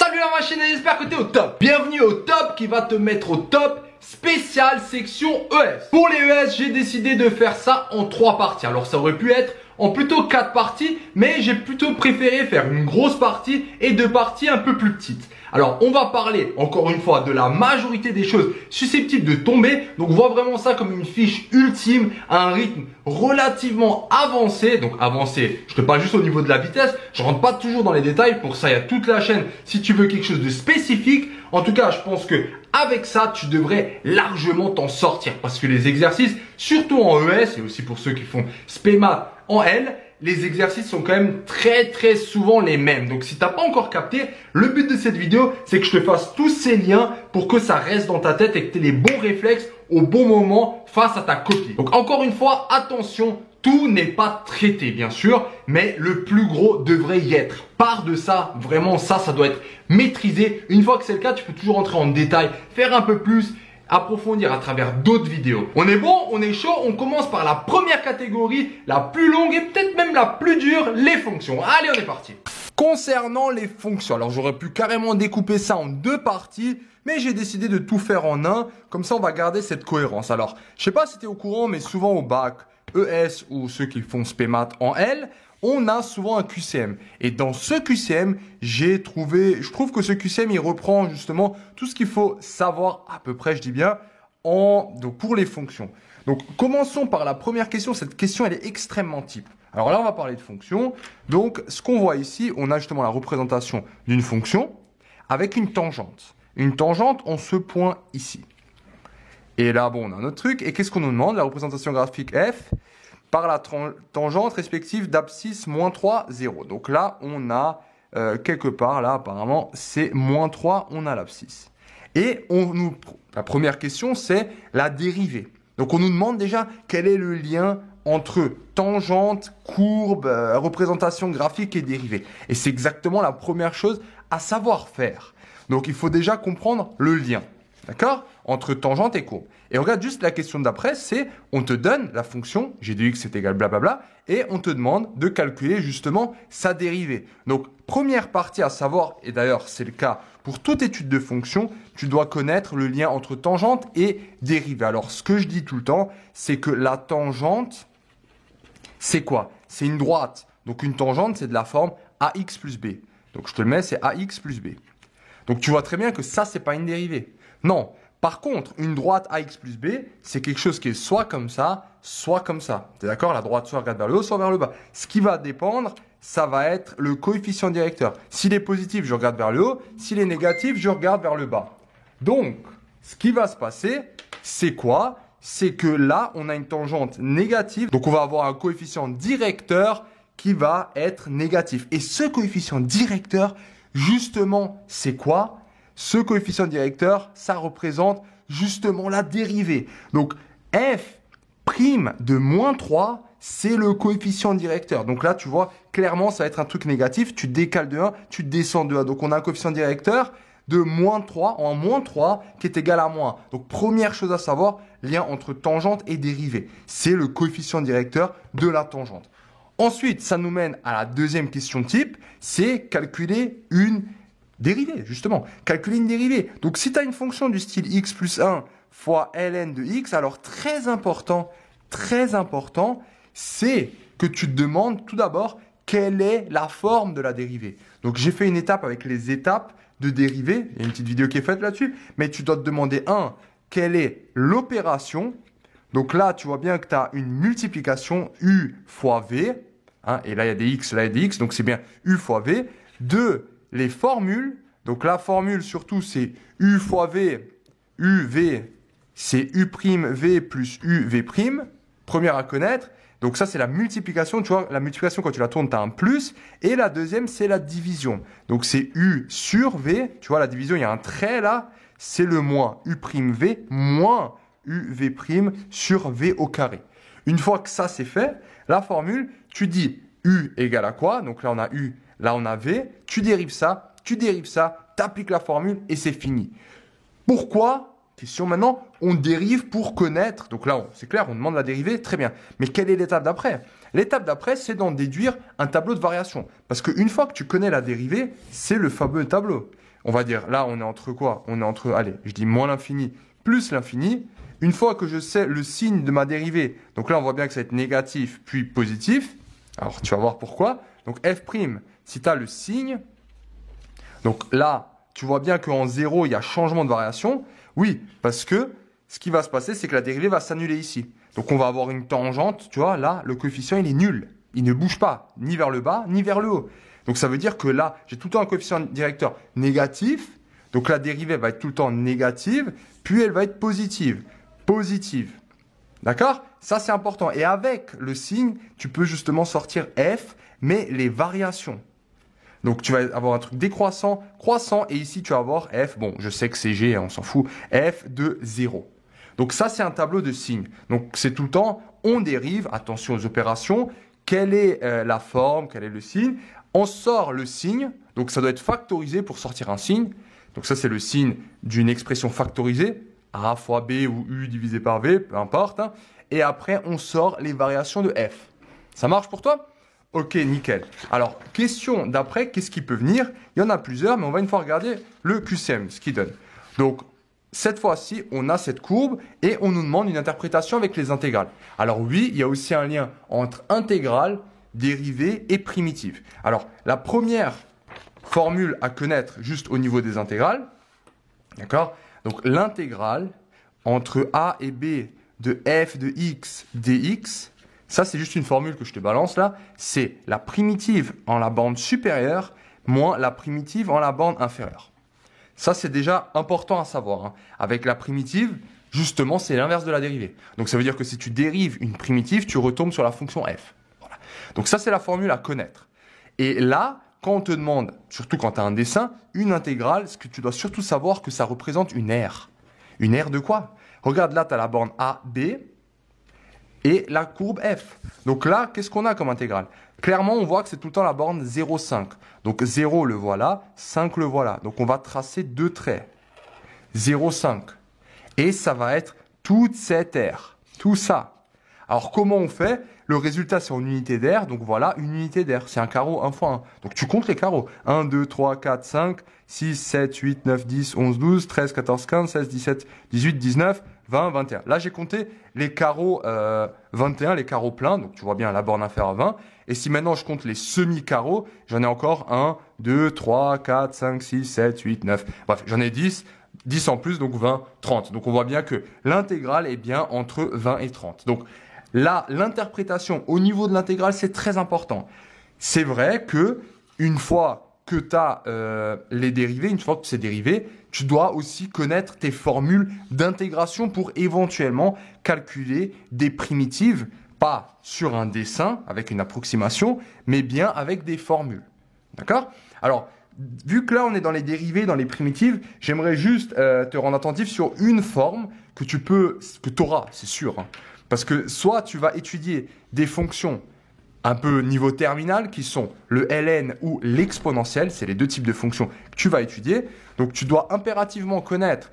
Salut la machine, j'espère que t'es au top. Bienvenue au top qui va te mettre au top spécial section ES. Pour les ES, j'ai décidé de faire ça en 3 parties. Alors ça aurait pu être en plutôt 4 parties, mais j'ai plutôt préféré faire une grosse partie et 2 parties un peu plus petites. Alors on va parler encore une fois de la majorité des choses susceptibles de tomber. Donc vois vraiment ça comme une fiche ultime à un rythme relativement avancé. Donc avancé, je te parle juste au niveau de la vitesse. Je rentre pas toujours dans les détails. Pour ça il y a toute la chaîne si tu veux quelque chose de spécifique. En tout cas je pense que avec ça tu devrais largement t'en sortir. Parce que les exercices, surtout en ES et aussi pour ceux qui font SPEMAT en L, les exercices sont quand même très souvent les mêmes. Donc si tu n'as pas encore capté, le but de cette vidéo, c'est que je te fasse tous ces liens pour que ça reste dans ta tête et que tu aies les bons réflexes au bon moment face à ta copie. Donc encore une fois, attention, tout n'est pas traité bien sûr, mais le plus gros devrait y être. Part de ça, vraiment ça doit être maîtrisé. Une fois que c'est le cas, tu peux toujours entrer en détail, faire un peu plus, approfondir à travers d'autres vidéos. On est bon, on est chaud, on commence par la première catégorie, la plus longue et peut-être même la plus dure, les fonctions. Allez, on est parti. Concernant les fonctions, alors j'aurais pu carrément découper ça en 2 parties, mais j'ai décidé de tout faire en un, comme ça on va garder cette cohérence. Alors, je sais pas si tu es au courant, mais souvent au bac ES ou ceux qui font SPEMAT en L, on a souvent un QCM. Et dans ce QCM, je trouve que ce QCM, il reprend justement tout ce qu'il faut savoir à peu près, je dis bien, donc pour les fonctions. Donc, commençons par la première question. Cette question, elle est extrêmement type. Alors là, on va parler de fonctions. Donc, ce qu'on voit ici, on a justement la représentation d'une fonction avec une tangente. Une tangente en ce point ici. Et là, bon, on a un autre truc. Et qu'est-ce qu'on nous demande? La représentation graphique F par la tangente respective d'abscisse moins 3, 0. Donc là, on a quelque part, là, apparemment, c'est moins 3, on a l'abscisse. Et la première question, c'est la dérivée. Donc on nous demande déjà quel est le lien entre tangente, courbe, représentation graphique et dérivée. Et c'est exactement la première chose à savoir faire. Donc il faut déjà comprendre le lien. D'accord? Entre tangente et courbe. Et regarde juste la question d'après, c'est on te donne la fonction g de x est égal blablabla et on te demande de calculer justement sa dérivée. Donc première partie à savoir, et d'ailleurs c'est le cas pour toute étude de fonction, tu dois connaître le lien entre tangente et dérivée. Alors ce que je dis tout le temps, c'est que la tangente, c'est quoi? C'est une droite. Donc une tangente, c'est de la forme ax plus b. Donc je te le mets, c'est ax plus b. Donc tu vois très bien que ça, c'est pas une dérivée. Non. Par contre, une droite ax plus b, c'est quelque chose qui est soit comme ça, soit comme ça. Tu es d'accord? La droite soit regarde vers le haut, soit vers le bas. Ce qui va dépendre, ça va être le coefficient directeur. S'il est positif, je regarde vers le haut. S'il est négatif, je regarde vers le bas. Donc, ce qui va se passer, c'est quoi? C'est que là, on a une tangente négative. Donc, on va avoir un coefficient directeur qui va être négatif. Et ce coefficient directeur, justement, c'est quoi? Ce coefficient directeur, ça représente justement la dérivée. Donc, f' de moins 3, c'est le coefficient directeur. Donc là, tu vois, clairement, ça va être un truc négatif. Tu décales de 1, tu descends de 1. Donc, on a un coefficient directeur de moins 3 en moins 3 qui est égal à moins 1. Donc, première chose à savoir, lien entre tangente et dérivée. C'est le coefficient directeur de la tangente. Ensuite, ça nous mène à la deuxième question type, c'est calculer une dérivée, justement. Calculer une dérivée. Donc, si tu as une fonction du style x plus 1 fois ln de x, alors très important, c'est que tu te demandes tout d'abord quelle est la forme de la dérivée. Donc, j'ai fait une étape avec les étapes de dérivée. Il y a une petite vidéo qui est faite là-dessus. Mais tu dois te demander, quelle est l'opération? Donc là, tu vois bien que tu as une multiplication u fois v. Et là, il y a des x, là, il y a des x. Donc, c'est bien u fois v. 2, les formules. Donc, la formule, surtout, c'est u fois v. uv, c'est u' v plus uv'. Première à connaître. Donc, ça, c'est la multiplication. Tu vois, la multiplication, quand tu la tournes, tu as un plus. Et la deuxième, c'est la division. Donc, c'est u sur v. Tu vois, la division, il y a un trait là. C'est le moins u'v moins uv' sur v au carré. Une fois que ça, c'est fait, la formule, tu dis u égale à quoi? Donc là, on a u, là, on a v. Tu dérives ça, tu appliques la formule et c'est fini. Pourquoi? Question maintenant, on dérive pour connaître. Donc là, c'est clair, on demande la dérivée, très bien. Mais quelle est l'étape d'après? L'étape d'après, c'est d'en déduire un tableau de variation. Parce qu'une fois que tu connais la dérivée, c'est le fameux tableau. on va dire, là, on est entre quoi? On est entre, allez, je dis moins l'infini plus l'infini. Une fois que je sais le signe de ma dérivée, donc là, on voit bien que ça va être négatif puis positif. Alors, tu vas voir pourquoi. Donc, f', si tu as le signe, donc là, tu vois bien qu'en 0, il y a changement de variation. Oui, parce que ce qui va se passer, c'est que la dérivée va s'annuler ici. Donc, on va avoir une tangente, tu vois, là, le coefficient, il est nul. Il ne bouge pas, ni vers le bas, ni vers le haut. Donc, ça veut dire que là, j'ai tout le temps un coefficient directeur négatif. Donc, la dérivée va être tout le temps négative, puis elle va être positive. Positive. D'accord? Ça, c'est important. Et avec le signe, tu peux justement sortir f, mais les variations. Donc, tu vas avoir un truc décroissant, croissant, et ici, tu vas avoir f, bon, je sais que c'est g, on s'en fout, f de 0. Donc, ça, c'est un tableau de signes. Donc, c'est tout le temps, on dérive, attention aux opérations, quelle est la forme, quel est le signe. On sort le signe, donc ça doit être factorisé pour sortir un signe. Donc, ça, c'est le signe d'une expression factorisée, a fois b ou u divisé par v, peu importe. Hein. Et après, on sort les variations de f. Ça marche pour toi? Ok, nickel. Alors, question d'après, qu'est-ce qui peut venir? Il y en a plusieurs, mais on va une fois regarder le QCM, ce qu'il donne. Donc, cette fois-ci, on a cette courbe et on nous demande une interprétation avec les intégrales. Alors oui, il y a aussi un lien entre intégrale, dérivée et primitive. Alors, la première formule à connaître juste au niveau des intégrales, d'accord? Donc, l'intégrale entre a et b de f de x dx, ça, c'est juste une formule que je te balance là. C'est la primitive en la bande supérieure moins la primitive en la bande inférieure. Ça, c'est déjà important à savoir. Hein. Avec la primitive, justement, c'est l'inverse de la dérivée. Donc, ça veut dire que si tu dérives une primitive, tu retombes sur la fonction f. Voilà. Donc, ça, c'est la formule à connaître. Et là, quand on te demande, surtout quand tu as un dessin, une intégrale, ce que tu dois surtout savoir que ça représente une aire. Une aire de quoi? Regarde là, tu as la borne a, b et la courbe f. Donc là, qu'est-ce qu'on a comme intégrale? Clairement, on voit que c'est tout le temps la borne 0,5. Donc 0 le voilà, 5 le voilà. Donc on va tracer deux traits. 0,5. Et ça va être toute cette aire. Tout ça. Alors comment on fait? Le résultat, c'est en unité d'aire. Donc voilà, une unité d'aire. C'est un carreau 1 fois 1. Donc tu comptes les carreaux. 1, 2, 3, 4, 5, 6, 7, 8, 9, 10, 11, 12, 13, 14, 15, 16, 17, 18, 19, 20, 21. Là, j'ai compté les carreaux 21, les carreaux pleins. Donc tu vois bien la borne inférieure à 20. Et si maintenant je compte les semi-carreaux, j'en ai encore 1, 2, 3, 4, 5, 6, 7, 8, 9. Bref, j'en ai 10. 10 en plus, donc 20, 30. Donc on voit bien que l'intégrale est bien entre 20 et 30. Donc là, l'interprétation au niveau de l'intégrale, c'est très important. C'est vrai que une fois que tu as les dérivés, une fois que c'est dérivé, tu dois aussi connaître tes formules d'intégration pour éventuellement calculer des primitives, pas sur un dessin avec une approximation, mais bien avec des formules. D'accord? Alors, vu que là, on est dans les dérivés, dans les primitives, j'aimerais juste te rendre attentif sur une forme que tu auras, c'est sûr. Hein. Parce que soit tu vas étudier des fonctions un peu niveau terminal qui sont le ln ou l'exponentielle, c'est les deux types de fonctions que tu vas étudier. Donc, tu dois impérativement connaître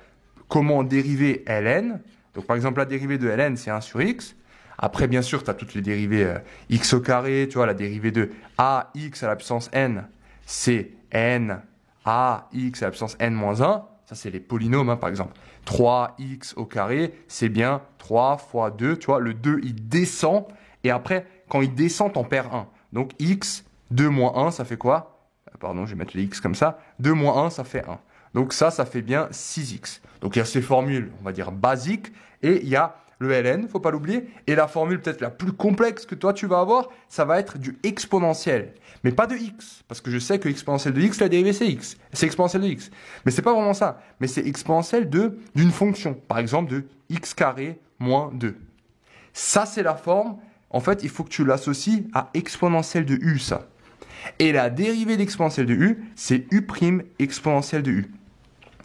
comment dériver ln. Donc, par exemple, la dérivée de ln, c'est 1 sur x. Après, bien sûr, tu as toutes les dérivées x au carré, tu vois, la dérivée de ax à la puissance n, c'est n ax à la puissance n moins 1. Ça, c'est les polynômes, hein, par exemple. 3x au carré, c'est bien 3 fois 2. Tu vois, le 2, il descend. Et après, quand il descend, t'en perds 1. Donc, x, 2 moins 1, ça fait quoi? Pardon, je vais mettre les x comme ça. 2 moins 1, ça fait 1. Donc, ça fait bien 6x. Donc, il y a ces formules, on va dire, basiques. Et il y a le ln, faut pas l'oublier. Et la formule peut-être la plus complexe que toi, tu vas avoir, ça va être du exponentiel. Mais pas de x. Parce que je sais que exponentiel de x, la dérivée, c'est x. C'est exponentiel de x. Mais c'est pas vraiment ça. Mais c'est exponentiel d'une fonction. Par exemple, de x carré moins 2. Ça, c'est la forme. En fait, il faut que tu l'associes à exponentielle de u, ça. Et la dérivée d'exponentielle de u, c'est u' exponentielle de u.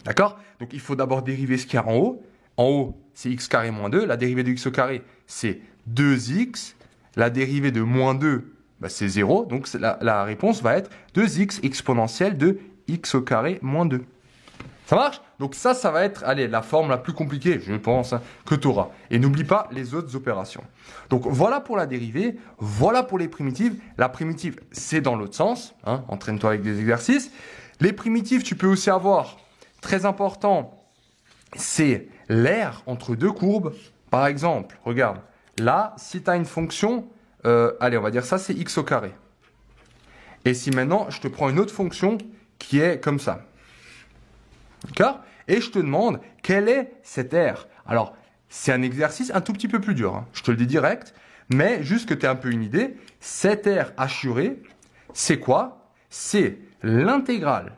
D'accord? Donc, il faut d'abord dériver ce qu'il y a en haut. En haut, c'est x carré moins 2. La dérivée de x au carré, c'est 2x. La dérivée de moins 2, bah, c'est 0. Donc, la réponse va être 2x exponentielle de x au carré moins 2. Ça marche? Donc ça va être, allez, la forme la plus compliquée, je pense, hein, que tu auras. Et n'oublie pas les autres opérations. Donc voilà pour la dérivée, voilà pour les primitives. La primitive, c'est dans l'autre sens. Hein, entraîne-toi avec des exercices. Les primitives, tu peux aussi avoir, très important, c'est l'aire entre deux courbes. Par exemple, regarde, là, si tu as une fonction, allez, on va dire ça, c'est x au carré. Et si maintenant, je te prends une autre fonction qui est comme ça. D'accord? Et je te demande, quelle est cette aire? Alors, c'est un exercice un tout petit peu plus dur, hein, je te le dis direct, mais juste que tu aies un peu une idée, cette aire hachurée, c'est quoi? C'est l'intégrale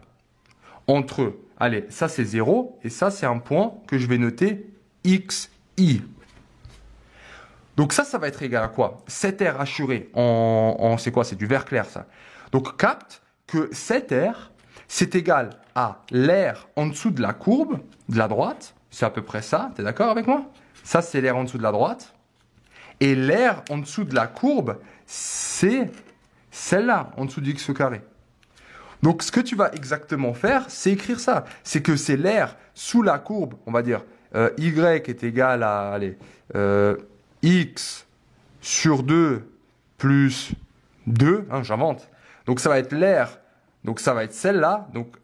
entre, allez, ça c'est 0, et ça c'est un point que je vais noter xi. Donc ça va être égal à quoi? Cette aire hachurée, c'est quoi? C'est du vert clair ça. Donc capte que cette aire, c'est égal à l'aire en dessous de la courbe, de la droite, c'est à peu près ça, tu es d'accord avec moi? Ça c'est l'aire en dessous de la droite, et l'aire en dessous de la courbe, c'est celle-là, en dessous du x au carré. Donc, ce que tu vas exactement faire, c'est écrire ça. C'est que c'est l'aire sous la courbe, on va dire, y est égal à, allez, x sur 2 plus 2, hein, j'invente. Donc, ça va être l'aire, donc ça va être celle-là, donc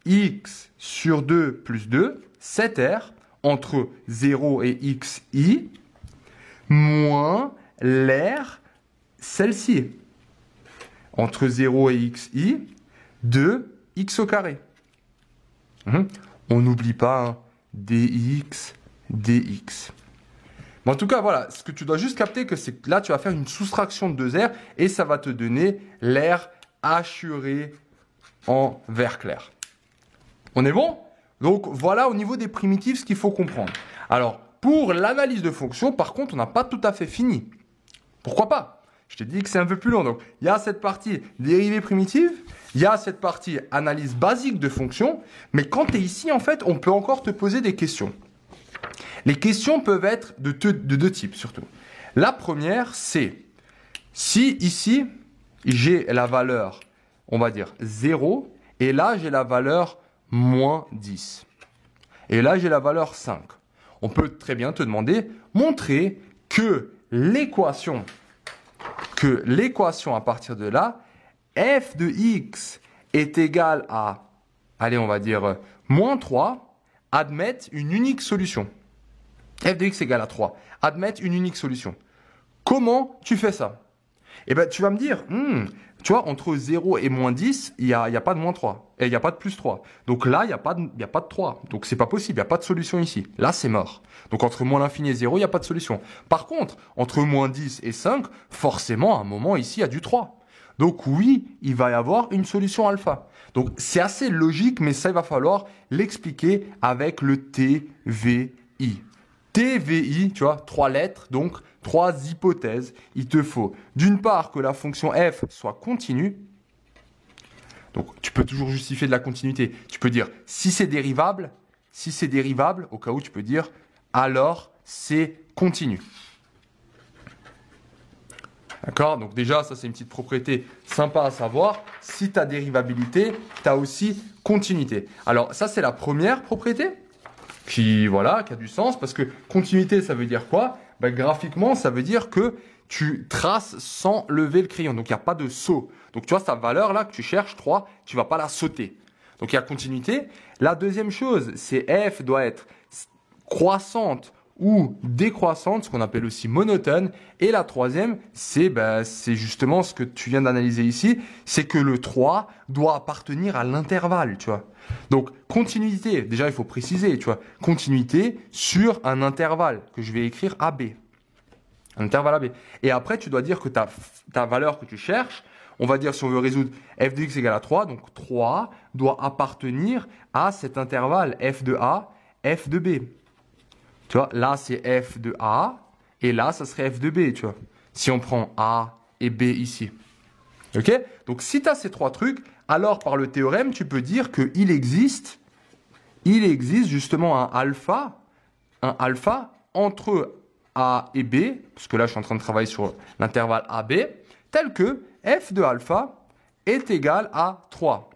x sur 2 plus 2, cette aire, entre 0 et xi, moins l'aire, celle-ci, entre 0 et xi, de x au carré. On n'oublie pas hein, dx, dx. Mais en tout cas, voilà, ce que tu dois juste capter, que c'est que là, tu vas faire une soustraction de deux aires et ça va te donner l'aire hachurée en vert clair. On est bon? Donc, voilà au niveau des primitives ce qu'il faut comprendre. Alors, pour l'analyse de fonctions, par contre, on n'a pas tout à fait fini. Pourquoi pas? Je t'ai dit que c'est un peu plus long. Donc, il y a cette partie dérivée primitive, il y a cette partie analyse basique de fonctions, mais quand tu es ici, en fait, on peut encore te poser des questions. Les questions peuvent être de deux types, surtout. La première, c'est si ici, j'ai la valeur, on va dire 0, et là, j'ai la valeur moins 10. Et là, j'ai la valeur 5. On peut très bien te demander, montrer que l'équation à partir de là, f de x est égal à, allez, on va dire, moins 3, admettre une unique solution. F de x égale à 3, admettre une unique solution. Comment tu fais ça? Eh bien, tu vas me dire, tu vois, entre 0 et moins 10, il n'y a pas de moins 3. Et il n'y a pas de plus 3. Donc là, il n'y a pas de 3. Donc c'est pas possible, il n'y a pas de solution ici. Là, c'est mort. Donc entre moins l'infini et 0, il n'y a pas de solution. Par contre, entre moins 10 et 5, forcément, à un moment ici, il y a du 3. Donc oui, il va y avoir une solution alpha. Donc c'est assez logique, mais ça, il va falloir l'expliquer avec le TVI. TVI, tu vois, 3 lettres, donc 3 hypothèses. Il te faut, d'une part, que la fonction f soit continue. Donc, tu peux toujours justifier de la continuité. Tu peux dire, si c'est dérivable, au cas où tu peux dire, alors c'est continu. D'accord? Donc déjà, ça c'est une petite propriété sympa à savoir. Si tu as dérivabilité, tu as aussi continuité. Alors ça, c'est la première propriété qui a du sens parce que continuité, ça veut dire quoi? Graphiquement, ça veut dire que tu traces sans lever le crayon. Donc, il n'y a pas de saut. Donc, tu vois, sa valeur là que tu cherches, 3, tu ne vas pas la sauter. Donc, il y a continuité. La deuxième chose, c'est f doit être croissante ou décroissante, ce qu'on appelle aussi monotone. Et la troisième, c'est justement ce que tu viens d'analyser ici, c'est que le 3 doit appartenir à l'intervalle, tu vois. Donc, continuité, déjà il faut préciser, tu vois, continuité sur un intervalle que je vais écrire AB. Un intervalle AB. Et après, tu dois dire que ta valeur que tu cherches, on va dire si on veut résoudre f de x égale à 3, donc 3 doit appartenir à cet intervalle f de A, f de B. Tu vois, là, c'est f de A, et là, ça serait f de B, tu vois. Si on prend A et B ici. OK? Donc, si tu as ces trois trucs, alors par le théorème, tu peux dire qu'il existe justement un alpha entre A et B, parce que là, je suis en train de travailler sur l'intervalle AB, tel que f de alpha est égal à 3.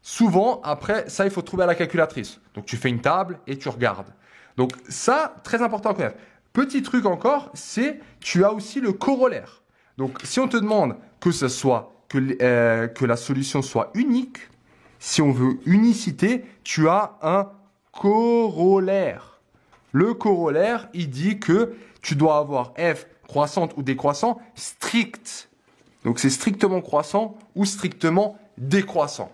Souvent, après, ça, il faut trouver à la calculatrice. Donc, tu fais une table et tu regardes. Donc ça, très important à connaître. Petit truc encore, c'est tu as aussi le corollaire. Donc si on te demande que la solution soit unique, Si on veut unicité, tu as un corollaire. Le corollaire, il dit que tu dois avoir f croissante ou décroissant strict. Donc c'est strictement croissant ou strictement décroissant.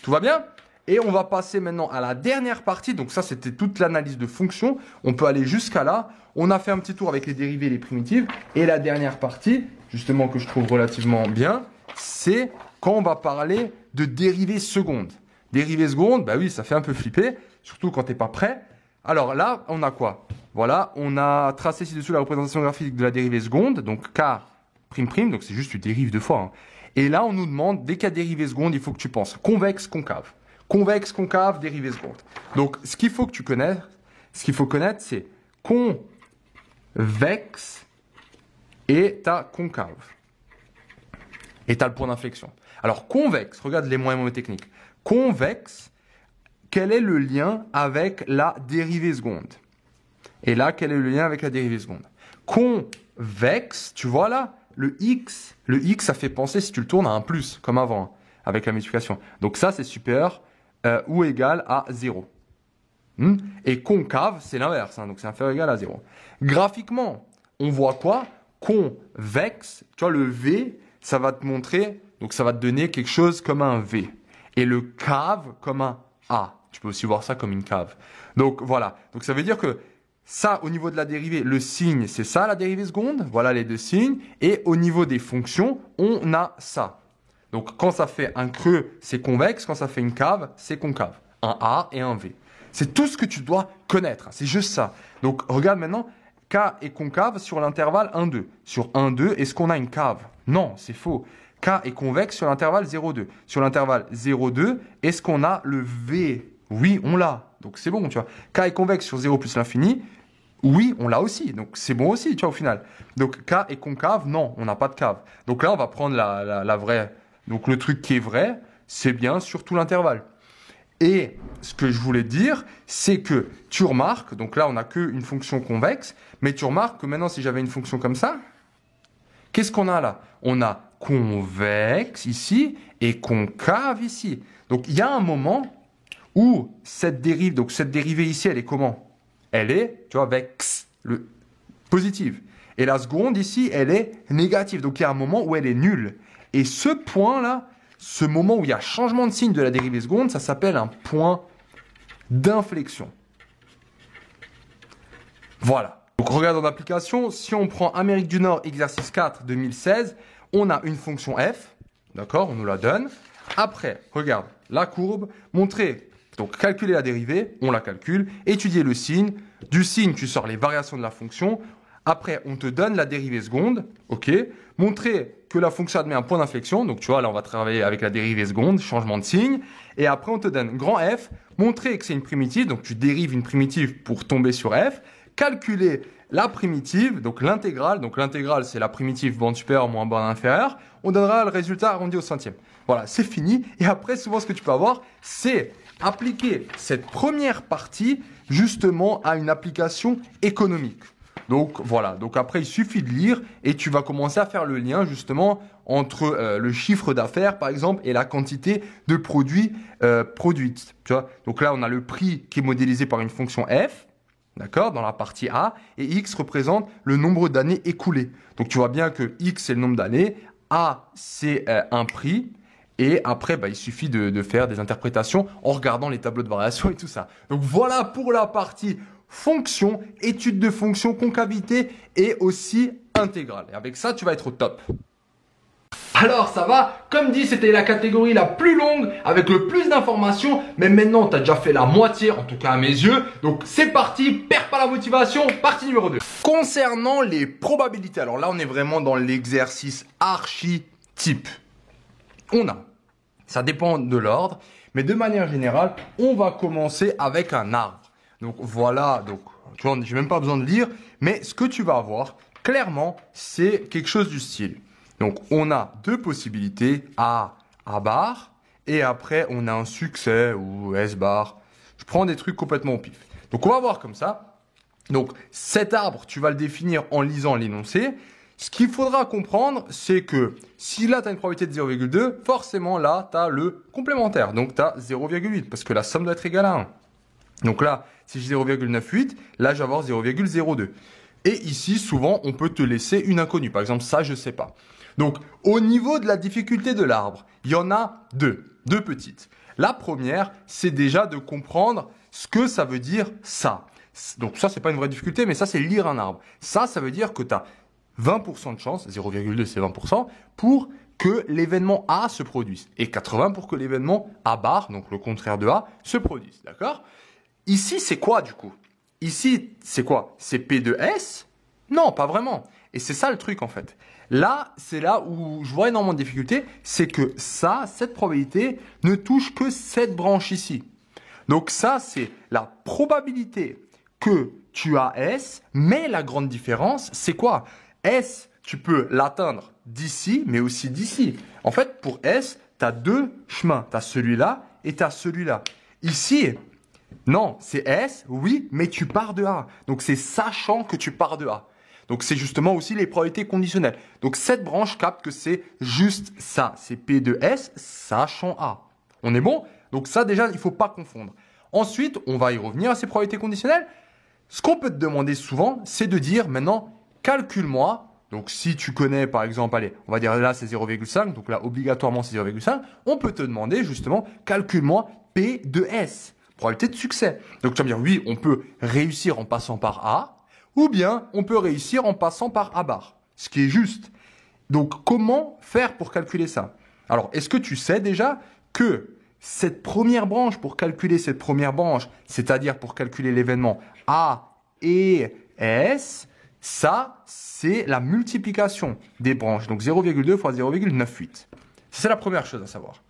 Tout va bien? Et on va passer maintenant à la dernière partie. Donc ça, c'était toute l'analyse de fonctions. On peut aller jusqu'à là. On a fait un petit tour avec les dérivées et les primitives. Et la dernière partie, justement que je trouve relativement bien, c'est quand on va parler de dérivées secondes. Dérivées secondes, bah oui, ça fait un peu flipper, surtout quand tu n'es pas prêt. Alors là, on a quoi? Voilà, on a tracé ci-dessous la représentation graphique de la dérivée seconde, donc K'', donc c'est juste tu dérives deux fois. Hein. Et là, on nous demande, dès qu'il y a dérivée seconde, il faut que tu penses convexe, concave. Convexe, concave, dérivée seconde. Donc, ce qu'il faut que tu connaisses, c'est convexe et ta concave. Et tu as le point d'inflexion. Alors, convexe, regarde les mots techniques. Convexe, quel est le lien avec la dérivée seconde? Et là, quel est le lien avec la dérivée seconde? Convexe, tu vois là, le x, ça fait penser, si tu le tournes, à un plus, comme avant, hein, avec la multiplication. Donc ça, c'est supérieur ou égal à 0. Et concave, c'est l'inverse, hein, donc c'est inférieur ou égal à 0. Graphiquement, on voit quoi? Convexe, tu vois, le V, ça va te montrer, donc ça va te donner quelque chose comme un V. Et le cave comme un A. Tu peux aussi voir ça comme une cave. Donc voilà, donc ça veut dire que ça, au niveau de la dérivée, le signe, c'est ça la dérivée seconde. Voilà les deux signes. Et au niveau des fonctions, on a ça. Donc quand ça fait un creux, c'est convexe. Quand ça fait une cave, c'est concave. Un A et un V. C'est tout ce que tu dois connaître. C'est juste ça. Donc regarde maintenant, K est concave sur l'intervalle 1,2. Sur 1,2, est-ce qu'on a une cave? Non, c'est faux. K est convexe sur l'intervalle 0,2. Sur l'intervalle 0,2, est-ce qu'on a le V? Oui, on l'a. Donc c'est bon, tu vois. K est convexe sur 0 plus l'infini. Oui, on l'a aussi. Donc c'est bon aussi, tu vois, au final. Donc K est concave? Non, on n'a pas de cave. Donc là, on va prendre la vraie. Donc le truc qui est vrai, c'est bien sur tout l'intervalle. Et ce que je voulais dire, c'est que tu remarques, donc là, on n'a qu'une fonction convexe, mais tu remarques que maintenant, si j'avais une fonction comme ça, qu'est-ce qu'on a là? On a convexe ici et concave ici. Donc il y a un moment où cette dérivée ici, elle est comment? Elle est, tu vois, vex, le positive. Et la seconde ici, elle est négative. Donc il y a un moment où elle est nulle. Et ce point-là, ce moment où il y a changement de signe de la dérivée seconde, ça s'appelle un point d'inflexion. Voilà. Donc regarde en application, si on prend Amérique du Nord, exercice 4, 2016, on a une fonction f, d'accord, on nous la donne. Après, regarde, la courbe, montrer, donc calculer la dérivée, on la calcule, étudier le signe, du signe tu sors les variations de la fonction, après on te donne la dérivée seconde, ok, montrer que la fonction admet un point d'inflexion, donc tu vois là on va travailler avec la dérivée seconde, changement de signe, et après on te donne grand f, montrer que c'est une primitive, donc tu dérives une primitive pour tomber sur f, calculer la primitive, donc l'intégrale c'est la primitive bande supérieure moins bande inférieure, on donnera le résultat arrondi au centième. Voilà, c'est fini. Et après, souvent, ce que tu peux avoir, c'est appliquer cette première partie justement à une application économique. Donc voilà, donc après, il suffit de lire et tu vas commencer à faire le lien justement entre le chiffre d'affaires, par exemple, et la quantité de produits produites. Tu vois, donc là, on a le prix qui est modélisé par une fonction f. D'accord, dans la partie A, et X représente le nombre d'années écoulées. Donc tu vois bien que X c'est le nombre d'années, A c'est un prix, et après il suffit de faire des interprétations en regardant les tableaux de variation et tout ça. Donc voilà pour la partie fonction, étude de fonction, concavité et aussi intégrale. Et avec ça tu vas être au top. Alors ça va, comme dit c'était la catégorie la plus longue avec le plus d'informations, mais maintenant tu as déjà fait la moitié, en tout cas à mes yeux, donc c'est parti, perds pas la motivation, partie numéro 2. Concernant les probabilités, alors là on est vraiment dans l'exercice archi-type. Ça dépend de l'ordre, mais de manière générale, on va commencer avec un arbre. Donc voilà, donc tu vois, j'ai même pas besoin de lire, mais ce que tu vas avoir, clairement, c'est quelque chose du style. Donc, on a deux possibilités, A bar, et après, on a un succès ou S bar. Je prends des trucs complètement au pif. Donc, on va voir comme ça. Donc, cet arbre, tu vas le définir en lisant l'énoncé. Ce qu'il faudra comprendre, c'est que si là, tu as une probabilité de 0,2, forcément là, tu as le complémentaire. Donc, tu as 0,8 parce que la somme doit être égale à 1. Donc là, si j'ai 0,98, là, je vais avoir 0,02. Et ici, souvent, on peut te laisser une inconnue. Par exemple, ça, je ne sais pas. Donc, au niveau de la difficulté de l'arbre, il y en a deux petites. La première, c'est déjà de comprendre ce que ça veut dire ça. Donc ça, c'est pas une vraie difficulté, mais ça, c'est lire un arbre. Ça veut dire que tu as 20% de chance, 0,2 c'est 20%, pour que l'événement A se produise. Et 80 pour que l'événement A bar, donc le contraire de A, se produise. D'accord? Ici, c'est quoi du coup? Ici, c'est quoi? C'est P de S? Non, pas vraiment. Et c'est ça le truc en fait. Là, c'est là où je vois énormément de difficultés, c'est que ça, cette probabilité, ne touche que cette branche ici. Donc ça, c'est la probabilité que tu as S, mais la grande différence, c'est quoi? S, tu peux l'atteindre d'ici, mais aussi d'ici. En fait, pour S, tu as deux chemins. Tu as celui-là et tu as celui-là. Ici, non, c'est S, oui, mais tu pars de A. Donc, c'est sachant que tu pars de A. Donc, c'est justement aussi les probabilités conditionnelles. Donc, cette branche capte que c'est juste ça. C'est P de S, sachant A. On est bon? Donc, ça, déjà, il ne faut pas confondre. Ensuite, on va y revenir à ces probabilités conditionnelles. Ce qu'on peut te demander souvent, c'est de dire maintenant, calcule-moi. Donc, si tu connais, par exemple, allez, on va dire là, c'est 0,5. Donc là, obligatoirement, c'est 0,5. On peut te demander, justement, calcule-moi P de S. Probabilité de succès. Donc, tu vas me dire, oui, on peut réussir en passant par A. Ou bien, on peut réussir en passant par A bar. Ce qui est juste. Donc, comment faire pour calculer ça? Alors, est-ce que tu sais déjà que cette première branche, pour calculer cette première branche, c'est-à-dire pour calculer l'événement A et S, ça, c'est la multiplication des branches. Donc 0,2 fois 0,98. C'est la première chose à savoir.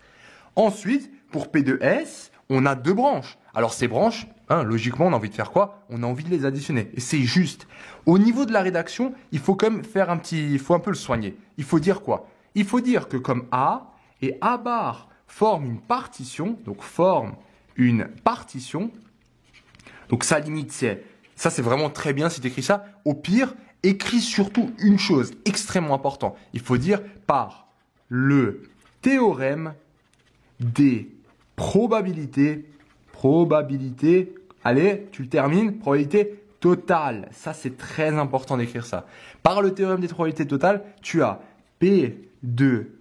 Ensuite, pour P de S, on a deux branches. Alors ces branches, logiquement, on a envie de faire quoi? On a envie de les additionner. Et c'est juste. Au niveau de la rédaction, il faut quand même faire il faut un peu le soigner. Il faut dire quoi? Il faut dire que comme A et A bar forment une partition, donc donc sa limite c'est, ça c'est vraiment très bien si tu écris ça. Au pire, écris surtout une chose extrêmement importante. Il faut dire par le théorème des probabilités, allez, tu le termines, probabilité totale. Ça c'est très important d'écrire ça. Par le théorème des probabilités totales, tu as P de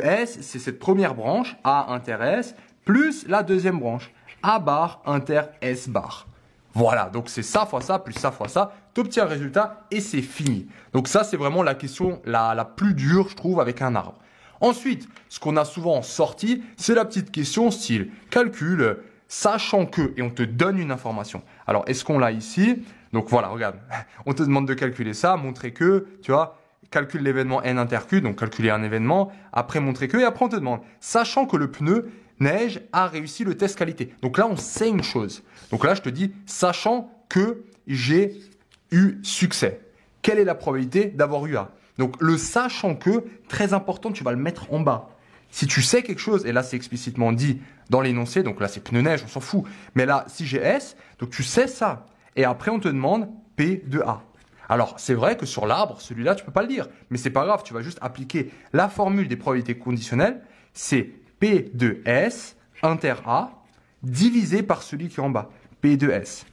S, c'est cette première branche, A inter S, plus la deuxième branche, A bar inter S bar. Voilà, donc c'est ça fois ça, plus ça fois ça, tu obtiens un résultat et c'est fini. Donc ça, c'est vraiment la question la plus dure, je trouve, avec un arbre. Ensuite, ce qu'on a souvent sorti, c'est la petite question style calcul, sachant que, et on te donne une information. Alors, est-ce qu'on l'a ici? Donc voilà, regarde, on te demande de calculer ça, montrer que, tu vois, calcule l'événement N inter Q, donc calculer un événement, après montrer que, et après on te demande, sachant que le pneu neige a réussi le test qualité. Donc là, on sait une chose. Donc là, je te dis, sachant que j'ai eu succès, quelle est la probabilité d'avoir eu A? Donc le sachant que, très important, tu vas le mettre en bas. Si tu sais quelque chose, et là c'est explicitement dit dans l'énoncé, donc là c'est pneu neige, on s'en fout. Mais là, si j'ai S, donc tu sais ça. Et après, on te demande P de A. Alors, c'est vrai que sur l'arbre, celui-là, tu peux pas le dire. Mais c'est pas grave, tu vas juste appliquer la formule des probabilités conditionnelles. C'est P de S inter A divisé par celui qui est en bas. P de S.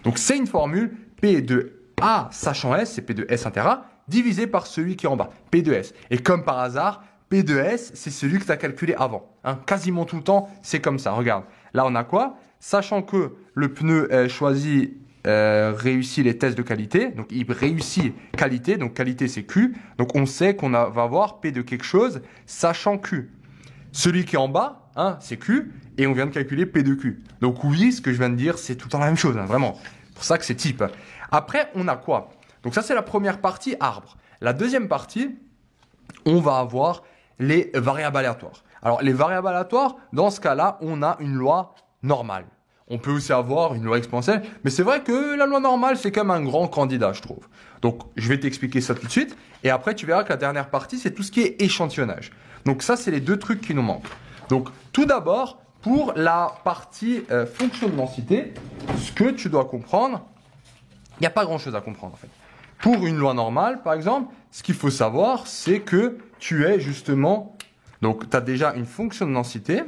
Donc, c'est une formule P de A sachant S, c'est P de S inter A, divisé par celui qui est en bas. P de S. Et comme par hasard, P de S, c'est celui que tu as calculé avant. Quasiment tout le temps, c'est comme ça. Regarde. Là, on a quoi? Sachant que le pneu choisi réussit les tests de qualité, donc il réussit qualité, donc qualité c'est Q, donc on sait qu'on va avoir P de quelque chose, sachant Q. Celui qui est en bas, c'est Q, et on vient de calculer P de Q. Donc oui, ce que je viens de dire, c'est tout le temps la même chose, vraiment. C'est pour ça que c'est type. Après, on a quoi? Donc ça, c'est la première partie, arbre. La deuxième partie, on va avoir les variables aléatoires. Alors, les variables aléatoires, dans ce cas-là, on a une loi normale. On peut aussi avoir une loi exponentielle, mais c'est vrai que la loi normale, c'est quand même un grand candidat, je trouve. Donc, je vais t'expliquer ça tout de suite, et après, tu verras que la dernière partie, c'est tout ce qui est échantillonnage. Donc, ça, c'est les deux trucs qui nous manquent. Donc, tout d'abord, pour la partie fonction de densité, ce que tu dois comprendre, il n'y a pas grand-chose à comprendre, en fait. Pour une loi normale, par exemple, ce qu'il faut savoir, c'est que tu es justement... Donc, tu as déjà une fonction de densité.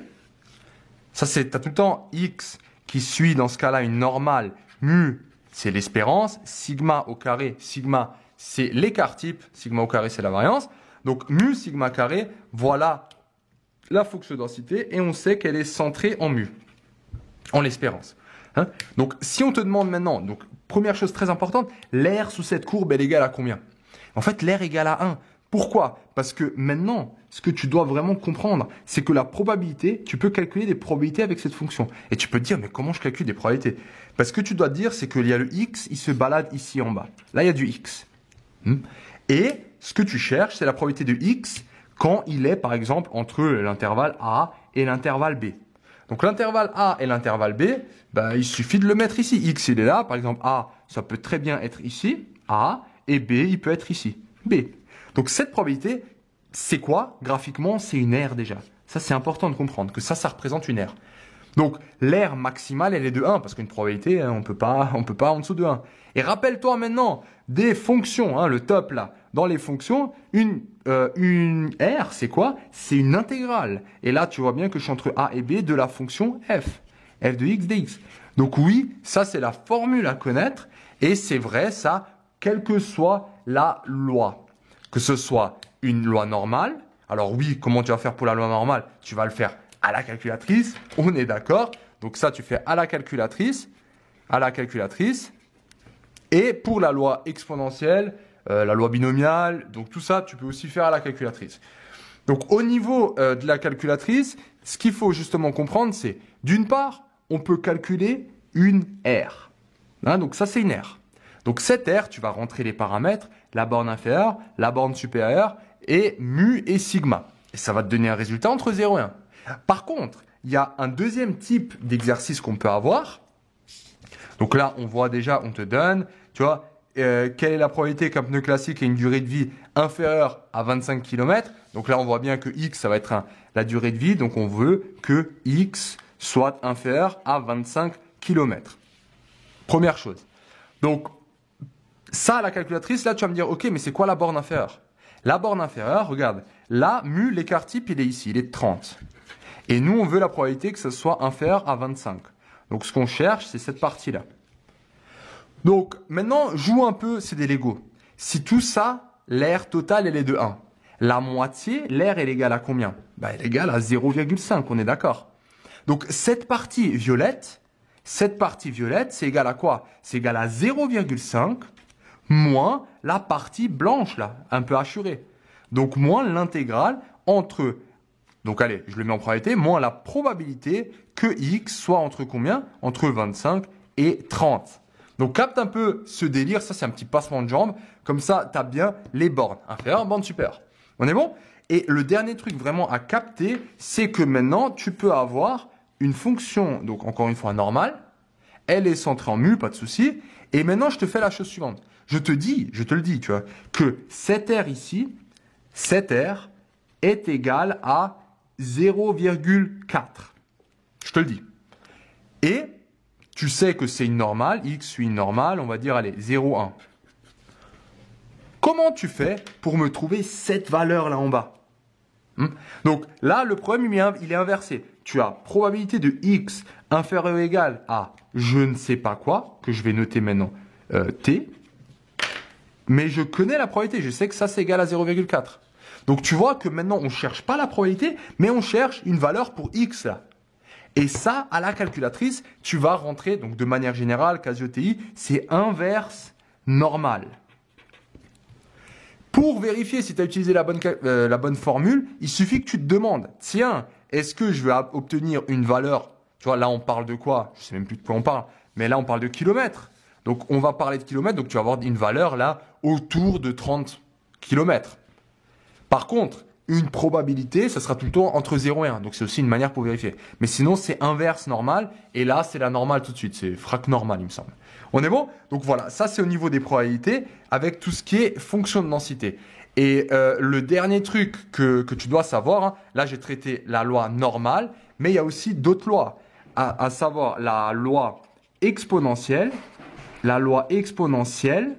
Ça, c'est, tu as tout le temps x qui suit, dans ce cas-là, une normale. Mu, c'est l'espérance. Sigma au carré, sigma, c'est l'écart type. Sigma au carré, c'est la variance. Donc, mu sigma carré, voilà la fonction de densité. Et on sait qu'elle est centrée en mu, en l'espérance. Hein? Donc, si on te demande maintenant, donc, première chose très importante, l'air sous cette courbe est égal à combien? En fait, l'air égale à 1. Pourquoi? Parce que maintenant, ce que tu dois vraiment comprendre, c'est que la probabilité, tu peux calculer des probabilités avec cette fonction. Et tu peux te dire, mais comment je calcule des probabilités? Parce que tu dois te dire, c'est qu'il y a le x, il se balade ici en bas. Là, il y a du x. Et ce que tu cherches, c'est la probabilité de x quand il est, par exemple, entre l'intervalle A et l'intervalle B. Donc l'intervalle A et l'intervalle B, ben, il suffit de le mettre ici. X, il est là. Par exemple, A, ça peut très bien être ici, A, et B, il peut être ici, B. Donc cette probabilité, c'est quoi? Graphiquement, c'est une aire déjà. Ça, c'est important de comprendre que ça représente une aire. Donc l'aire maximale, elle est de 1, parce qu'une probabilité, hein, on peut pas en dessous de 1. Et rappelle-toi maintenant des fonctions, hein, le top là. Dans les fonctions, une R, c'est quoi? C'est une intégrale. Et là, tu vois bien que je suis entre A et B de la fonction f. F de x dx. Donc oui, ça c'est la formule à connaître. Et c'est vrai, ça, quelle que soit la loi. Que ce soit une loi normale. Alors oui, comment tu vas faire pour la loi normale? Tu vas le faire à la calculatrice. On est d'accord. Donc ça, tu fais à la calculatrice. À la calculatrice. Et pour la loi exponentielle, la loi binomiale, donc tout ça, tu peux aussi faire à la calculatrice. Donc au niveau de la calculatrice, ce qu'il faut justement comprendre, c'est d'une part, on peut calculer une R. Hein, donc ça, c'est une R. Donc cette R, tu vas rentrer les paramètres, la borne inférieure, la borne supérieure, et mu et sigma. Et ça va te donner un résultat entre 0 et 1. Par contre, il y a un deuxième type d'exercice qu'on peut avoir. Donc là, on voit déjà, on te donne, tu vois, quelle est la probabilité qu'un pneu classique ait une durée de vie inférieure à 25 km. Donc là, on voit bien que x, ça va être la durée de vie. Donc on veut que x soit inférieur à 25 km. Première chose. Donc, ça, la calculatrice, là, tu vas me dire, ok, mais c'est quoi la borne inférieure? La borne inférieure, regarde, là, mu, l'écart type, il est ici, il est de 30. Et nous, on veut la probabilité que ce soit inférieur à 25. Donc, ce qu'on cherche, c'est cette partie-là. Donc, maintenant, joue un peu, c'est des Lego. Si tout ça, l'air total, elle est de 1. La moitié, l'air, elle est égale à combien? Ben, elle est égale à 0,5, on est d'accord. Donc, cette partie violette, c'est égal à quoi? C'est égal à 0,5 moins la partie blanche, là, un peu hachurée. Donc, moins l'intégrale entre... Donc, allez, je le mets en probabilité, moins la probabilité que x soit entre combien? Entre 25 et 30. Donc, capte un peu ce délire. Ça, c'est un petit passement de jambes. Comme ça, tu as bien les bornes inférieures, bornes supérieures. On est bon? Et le dernier truc vraiment à capter, c'est que maintenant, tu peux avoir une fonction, donc encore une fois normale. Elle est centrée en mu, pas de souci. Et maintenant, je te fais la chose suivante. Je te le dis, tu vois, que cette R ici, cette R est égale à 0,4. Je te le dis. Et tu sais que c'est une normale, x suit une normale, on va dire, allez, 0,1. Comment tu fais pour me trouver cette valeur là en bas? Donc là, le problème, il est inversé. Tu as probabilité de x inférieur ou égal à je ne sais pas quoi, que je vais noter maintenant t. Mais je connais la probabilité, je sais que ça c'est égal à 0,4. Donc tu vois que maintenant on ne cherche pas la probabilité, mais on cherche une valeur pour x là. Et ça, à la calculatrice, tu vas rentrer, donc de manière générale, Casio-TI, c'est inverse normal. Pour vérifier si tu as utilisé la bonne formule, il suffit que tu te demandes, tiens, est-ce que je vais obtenir une valeur, tu vois, là on parle de quoi? Je ne sais même plus de quoi on parle, mais là on parle de kilomètres. Donc on va parler de kilomètres, donc tu vas avoir une valeur là autour de 30 km. Par contre, une probabilité, ça sera tout le temps entre 0 et 1. Donc c'est aussi une manière pour vérifier. Mais sinon, c'est inverse normal. Et là, c'est la normale tout de suite. C'est frac normal, il me semble. On est bon? Donc voilà, ça c'est au niveau des probabilités avec tout ce qui est fonction de densité. Et le dernier truc que tu dois savoir, hein, là j'ai traité la loi normale, mais il y a aussi d'autres lois. À savoir la loi exponentielle. La loi exponentielle,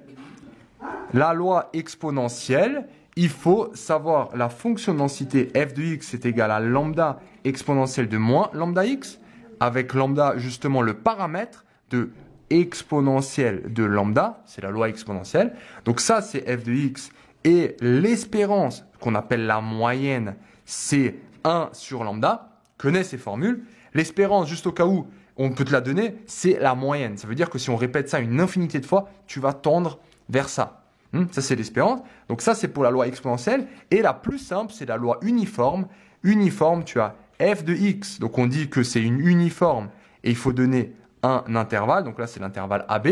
la loi exponentielle, il faut savoir la fonction de densité f de x est égal à lambda exponentielle de moins lambda x, avec lambda justement le paramètre de exponentielle de lambda, c'est la loi exponentielle. Donc ça, c'est f de x. Et l'espérance, qu'on appelle la moyenne, c'est 1 sur lambda. Connais ces formules. L'espérance, juste au cas où on peut te la donner, c'est la moyenne. Ça veut dire que si on répète ça une infinité de fois, tu vas tendre vers ça. Ça, c'est l'espérance. Donc ça, c'est pour la loi exponentielle. Et la plus simple, c'est la loi uniforme. Uniforme, tu as f de x. Donc on dit que c'est une uniforme et il faut donner un intervalle. Donc là, c'est l'intervalle AB.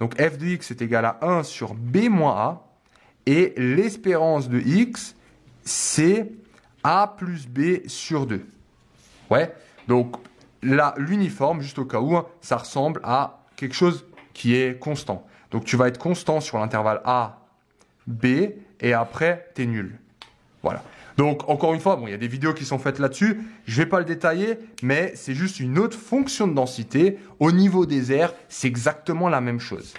Donc f de x est égal à 1 sur b moins a. Et l'espérance de x, c'est a plus b sur 2. Ouais. Donc là, l'uniforme, juste au cas où, ça ressemble à quelque chose qui est constant. Donc tu vas être constant sur l'intervalle a, b, et après, tu es nul. Voilà. Donc, encore une fois, bon, il y a des vidéos qui sont faites là-dessus. Je ne vais pas le détailler, mais c'est juste une autre fonction de densité. Au niveau des aires, c'est exactement la même chose.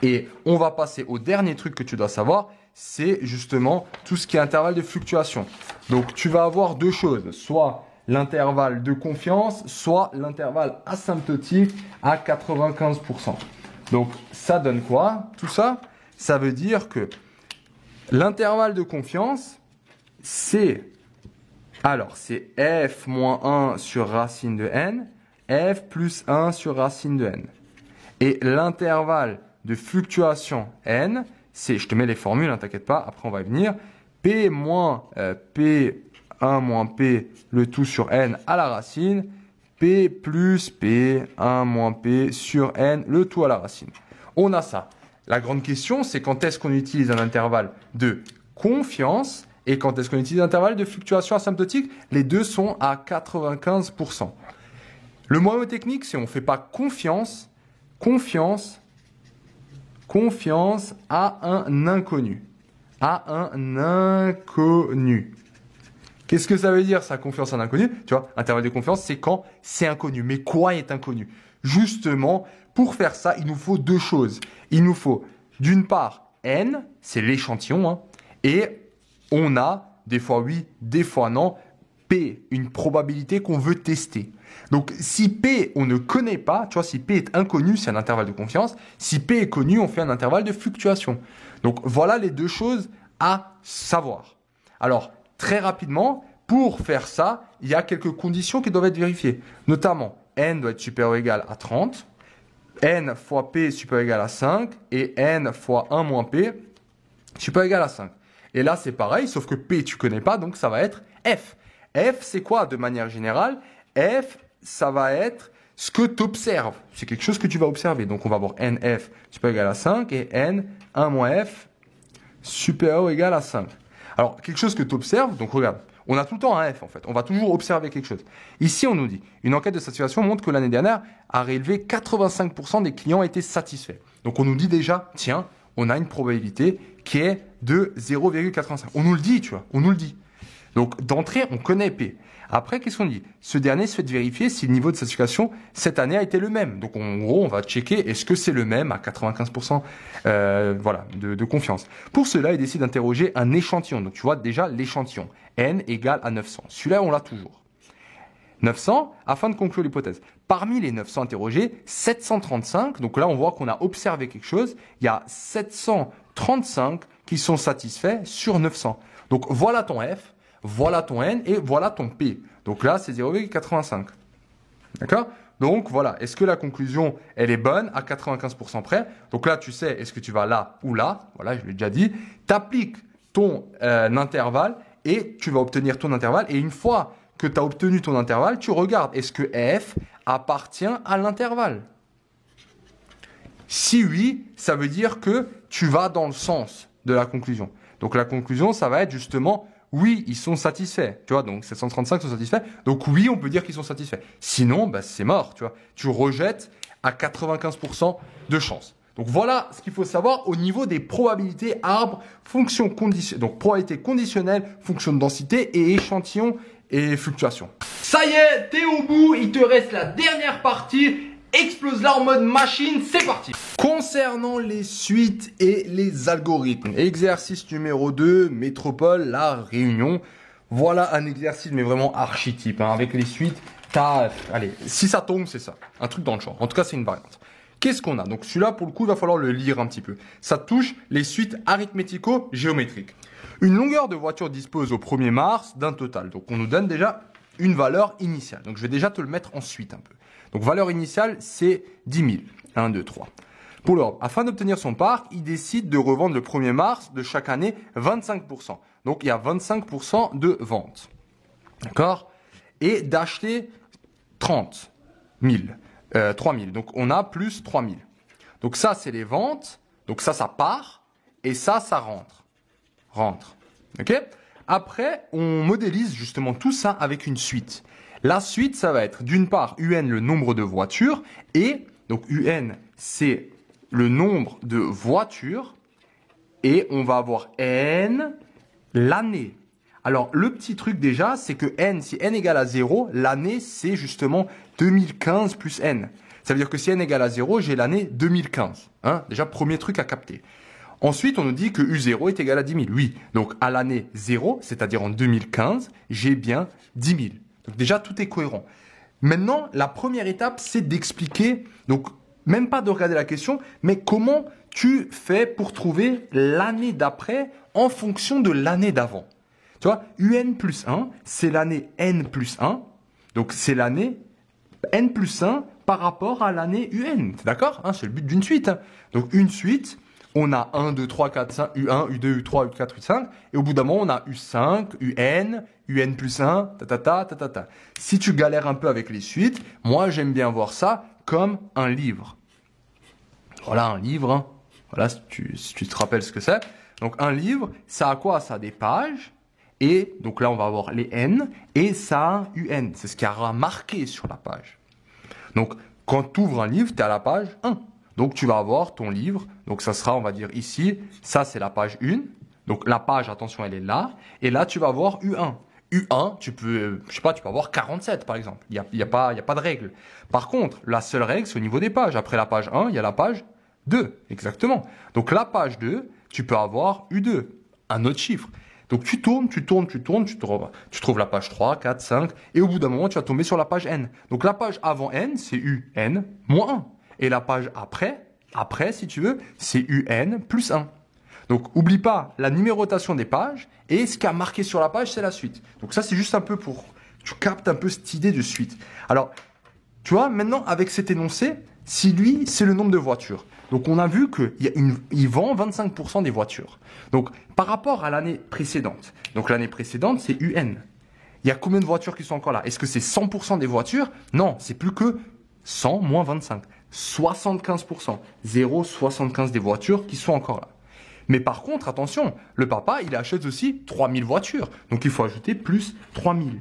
Et on va passer au dernier truc que tu dois savoir, c'est justement tout ce qui est intervalle de fluctuation. Donc, tu vas avoir deux choses, soit l'intervalle de confiance, soit l'intervalle asymptotique à 95%. Donc, ça donne quoi? Tout ça, ça veut dire que l'intervalle de confiance, c'est f moins 1 sur racine de n, f plus 1 sur racine de n. Et l'intervalle de fluctuation n, c'est, je te mets les formules, hein, t'inquiète pas, après on va y venir, p moins p1 moins p, le tout sur n à la racine, p plus p1 moins p sur n, le tout à la racine. On a ça. La grande question, c'est quand est-ce qu'on utilise un intervalle de confiance et quand est-ce qu'on utilise un intervalle de fluctuation asymptotique. Les deux sont à 95%. Le moyen technique, c'est on ne fait pas confiance à un inconnu. À un inconnu. Qu'est-ce que ça veut dire, ça, confiance à un inconnu? Tu vois, intervalle de confiance, c'est quand c'est inconnu. Mais quoi est inconnu? Justement, pour faire ça, il nous faut deux choses. Il nous faut, d'une part, n, c'est l'échantillon, hein, et on a, des fois oui, des fois non, p, une probabilité qu'on veut tester. Donc, si p, on ne connaît pas, tu vois, si p est inconnu, c'est un intervalle de confiance. Si p est connu, on fait un intervalle de fluctuation. Donc, voilà les deux choses à savoir. Alors, très rapidement, pour faire ça, il y a quelques conditions qui doivent être vérifiées. Notamment, n doit être supérieur ou égal à 30, n fois p supérieur ou égal à 5, et n fois 1 moins p supérieur ou égal à 5. Et là, c'est pareil, sauf que p, tu connais pas, donc ça va être f. F, c'est quoi de manière générale? F, ça va être ce que tu observes. C'est quelque chose que tu vas observer. Donc, on va avoir nf supérieur ou égal à 5 et n 1 moins f supérieur ou égal à 5. Alors, quelque chose que tu observes, donc regarde, on a tout le temps un f en fait. On va toujours observer quelque chose. Ici, on nous dit, une enquête de satisfaction montre que l'année dernière a révélé 85% des clients étaient satisfaits. Donc, on nous dit déjà, tiens, on a une probabilité qui est de 0,85. On nous le dit, tu vois, on nous le dit. Donc, d'entrée, on connaît P. Après, qu'est-ce qu'on dit? Ce dernier se fait vérifier si le niveau de satisfaction cette année a été le même. Donc, en gros, on va checker est-ce que c'est le même à 95% voilà, de confiance. Pour cela, il décide d'interroger un échantillon. Donc, tu vois déjà l'échantillon. N égale à 900. Celui-là, on l'a toujours. 900, afin de conclure l'hypothèse. Parmi les 900 interrogés, 735, donc là, on voit qu'on a observé quelque chose. Il y a 735 qui sont satisfaits sur 900. Donc, voilà ton F. Voilà ton N et voilà ton P. Donc là, c'est 0,85. D'accord? Donc voilà, est-ce que la conclusion, elle est bonne à 95% près? Donc là, tu sais, est-ce que tu vas là ou là? Voilà, je l'ai déjà dit. Tu appliques ton intervalle et tu vas obtenir ton intervalle. Et une fois que tu as obtenu ton intervalle, tu regardes, est-ce que F appartient à l'intervalle? Si oui, ça veut dire que tu vas dans le sens de la conclusion. Donc la conclusion, ça va être justement... Oui, ils sont satisfaits, tu vois, donc 735 sont satisfaits, donc oui, on peut dire qu'ils sont satisfaits. Sinon, bah, c'est mort, tu vois, tu rejettes à 95% de chance. Donc voilà ce qu'il faut savoir au niveau des probabilités arbres, fonction conditionnelle, donc probabilité conditionnelle, fonction de densité et échantillon et fluctuation. Ça y est, t'es au bout, il te reste la dernière partie. explose-la en mode machine, c'est parti. Concernant les suites et les algorithmes, exercice numéro 2, métropole, la réunion. Voilà un exercice mais vraiment archétype, hein. Avec les suites, allez, si ça tombe, c'est ça, un truc dans le genre. En tout cas, c'est une variante. Qu'est-ce qu'on a? Donc celui-là, pour le coup, il va falloir le lire un petit peu. Ça touche les suites arithmético-géométriques. Une longueur de voiture dispose au 1er mars d'un total. Donc on nous donne déjà une valeur initiale. Donc je vais déjà te le mettre ensuite un peu. Donc valeur initiale, c'est 10 000. 1, 2, 3. Pour l'Europe, afin d'obtenir son parc, il décide de revendre le 1er mars de chaque année 25%. Donc il y a 25% de vente. D'accord? Et d'acheter 30 000. 3 000. Donc on a plus 3 000. Donc ça, c'est les ventes. Donc ça part. Et ça rentre. Ok? Après, on modélise justement tout ça avec une suite. La suite, ça va être d'une part UN, le nombre de voitures. Et donc UN, c'est le nombre de voitures. Et on va avoir N, l'année. Alors, le petit truc déjà, c'est que N, si N égale à 0, l'année, c'est justement 2015 plus N. Ça veut dire que si N égale à 0, j'ai l'année 2015. Hein? Déjà, premier truc à capter. Ensuite, on nous dit que U0 est égal à 10 000. Oui, donc à l'année 0, c'est-à-dire en 2015, j'ai bien 10 000. Donc déjà, tout est cohérent. Maintenant, la première étape, c'est d'expliquer, donc même pas de regarder la question, mais comment tu fais pour trouver l'année d'après en fonction de l'année d'avant. Tu vois, UN plus 1, c'est l'année N plus 1. Donc, c'est l'année N plus 1 par rapport à l'année UN. D'accord, hein, c'est le but d'une suite. Hein. Donc, une suite, on a 1, 2, 3, 4, 5, U1, U2, U3, U4, U5. Et au bout d'un moment, on a U5, UN, UN plus 1, ta. Si tu galères un peu avec les suites, moi, j'aime bien voir ça comme un livre. Voilà, un livre. Hein. Voilà, si tu te rappelles ce que c'est. Donc, un livre, ça a quoi? Ça a des pages. Et donc là, on va avoir les N et ça a UN. C'est ce qui aura marqué sur la page. Donc, quand tu ouvres un livre, tu es à la page 1. Donc, tu vas avoir ton livre. Donc, ça sera, on va dire ici, ça c'est la page 1. Donc, la page, attention, elle est là. Et là, tu vas avoir U1. U1, tu peux avoir 47 par exemple. Il y a pas de règle. Par contre, la seule règle, c'est au niveau des pages. Après la page 1, il y a la page 2. Exactement. Donc, la page 2, tu peux avoir U2. Un autre chiffre. Donc, tu tournes, tu trouves la page 3, 4, 5, et au bout d'un moment, tu vas tomber sur la page N. Donc, la page avant N, c'est UN moins 1. Et la page après, si tu veux, c'est UN plus 1. Donc, oublie pas la numérotation des pages, et ce qui a marqué sur la page, c'est la suite. Donc, ça, c'est juste un peu pour, tu captes un peu cette idée de suite. Alors, tu vois, maintenant, avec cet énoncé, si lui, c'est le nombre de voitures. Donc, on a vu qu'il vend 25% des voitures. Donc, par rapport à l'année précédente. Donc, l'année précédente, c'est UN. Il y a combien de voitures qui sont encore là? Est-ce que c'est 100% des voitures? Non, c'est plus que 100 moins 25. 75%. 0,75 des voitures qui sont encore là. Mais par contre, attention, le papa, il achète aussi 3000 voitures. Donc, il faut ajouter plus 3000.